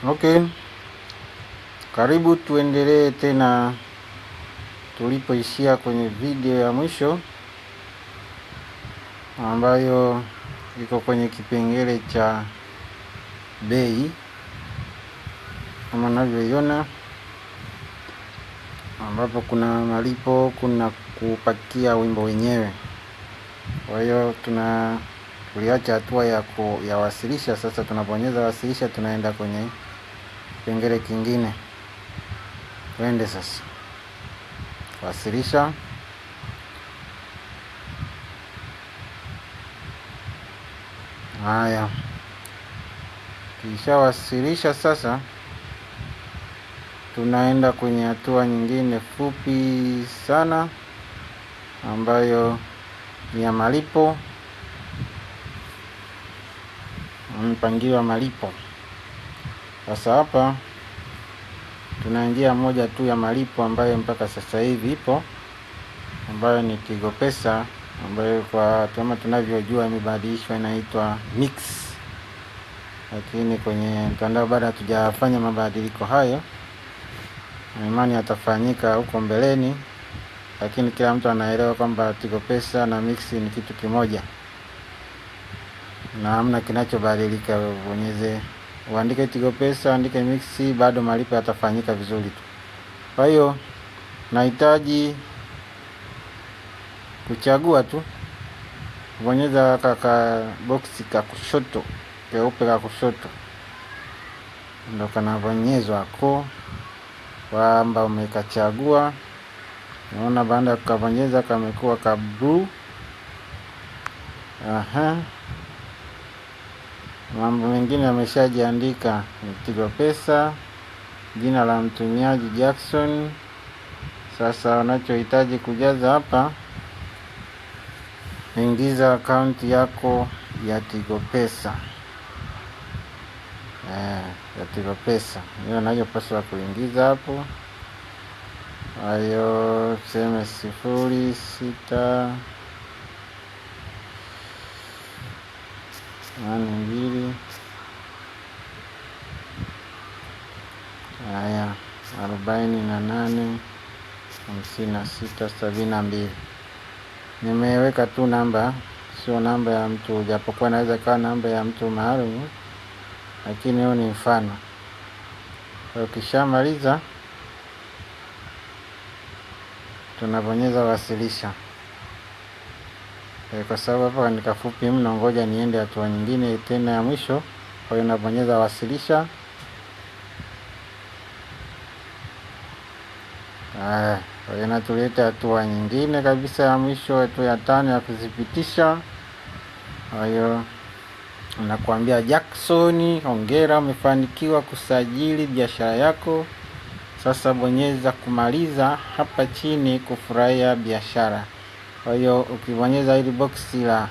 Okay, karibu tuendelee tena tulipoishia kwenye video ya mwisho ambayo iko kwenye kipengele cha bei kama unavyoiona, ambapo kuna malipo, kuna kupakia wimbo wenyewe. Kwa hiyo tuliacha hatua ya wasilisha. Sasa tunabonyeza wasilisha, tunaenda kwenye kipengele kingine. Twende sasa wasilisha. Haya, kisha wasilisha. Sasa tunaenda kwenye hatua nyingine fupi sana ambayo ni ya malipo, mpangilio wa malipo. Sasa hapa tuna njia moja tu ya malipo ambayo mpaka sasa hivi ipo, ambayo ni Tigo Pesa, ambayo kwa kama tunavyojua imebadilishwa, inaitwa Mix. Lakini kwenye mtandao bado hatujafanya mabadiliko hayo, na imani yatafanyika huko mbeleni, lakini kila mtu anaelewa kwamba Tigo Pesa na Mix ni kitu kimoja na hamna kinachobadilika. Bonyeze uandike Tigo Pesa, andike Mix, bado malipo yatafanyika vizuri tu. Kwa hiyo nahitaji kuchagua tu, bonyeza kaka boksi ka kushoto, keupe ka kushoto, ndo kanabonyezwa ako kwamba umekachagua. Unaona, baada ya kukabonyeza kamekuwa ka blue. Mambo mengine yameshajiandika. Tigo Pesa, jina la mtumiaji Jackson. Sasa unachohitaji kujaza hapa, ingiza akaunti yako ya Tigo Pesa. Ya Tigo Pesa hiyo unayopaswa kuingiza hapo. Hayo sema 0682. Haya 485672. Nimeweka tu namba, sio namba ya mtu, japokuwa naweza kawa namba ya mtu maalum, lakini hiyo ni mfano. Ukishamaliza tunabonyeza wasilisha. Kwa sababu hapa ni kafupi mno, ngoja niende hatua nyingine tena ya mwisho. Kwa hiyo nabonyeza wasilisha. Kwa hiyo natuleta hatua nyingine kabisa ya mwisho, hatua ya 5 ya kuzipitisha. Kwa hiyo nakwambia Jackson, hongera, umefanikiwa kusajili biashara yako. Sasa bonyeza kumaliza hapa chini kufurahia biashara. Kwa hiyo ukibonyeza hili boksi la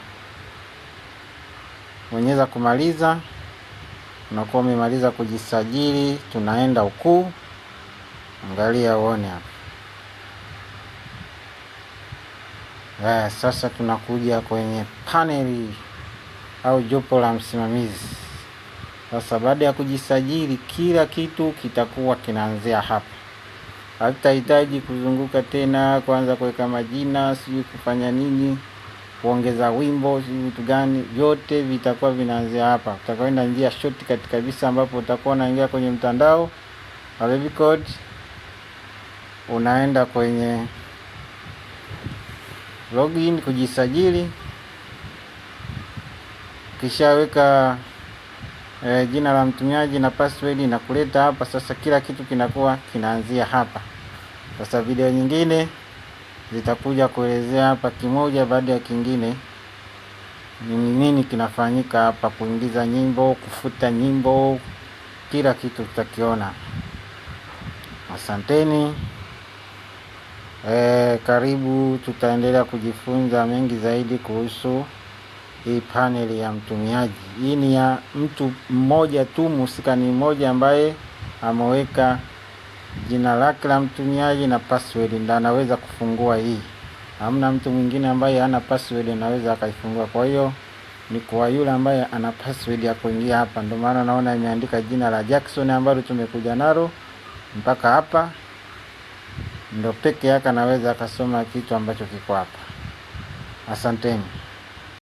bonyeza kumaliza, unakuwa umemaliza kujisajili. Tunaenda huku, angalia uone hapa. Sasa tunakuja kwenye paneli au jopo la msimamizi. Sasa baada ya kujisajili, kila kitu kitakuwa kinaanzia hapa. Hatutahitaji kuzunguka tena kwanza kuweka majina, sijui kufanya nini, kuongeza wimbo, sijui vitu gani, vyote vitakuwa vinaanzia hapa. Utakwenda njia shortcut kabisa, ambapo utakuwa unaingia kwenye mtandao wa Rev-Code, unaenda kwenye login kujisajili, kisha weka jina la mtumiaji na password na kuleta hapa. Sasa kila kitu kinakuwa kinaanzia hapa. Sasa video nyingine zitakuja kuelezea hapa kimoja baada ya kingine nini kinafanyika hapa, kuingiza nyimbo, kufuta nyimbo, kila kitu tutakiona. Asanteni. Karibu, tutaendelea kujifunza mengi zaidi kuhusu hii paneli ya mtumiaji. Hii ni ya mtu mmoja tu, mhusika ni mmoja ambaye ameweka jina lake la mtumiaji na password, ndio anaweza kufungua hii. Hamna mtu mwingine ambaye hana password anaweza akaifungua. Kwa hiyo ni kwa yule ambaye ana password ya kuingia hapa. Ndio maana naona imeandika jina la Jackson ambalo tumekuja nalo mpaka hapa. Ndio peke yake anaweza akasoma kitu ambacho kiko hapa. Asanteni.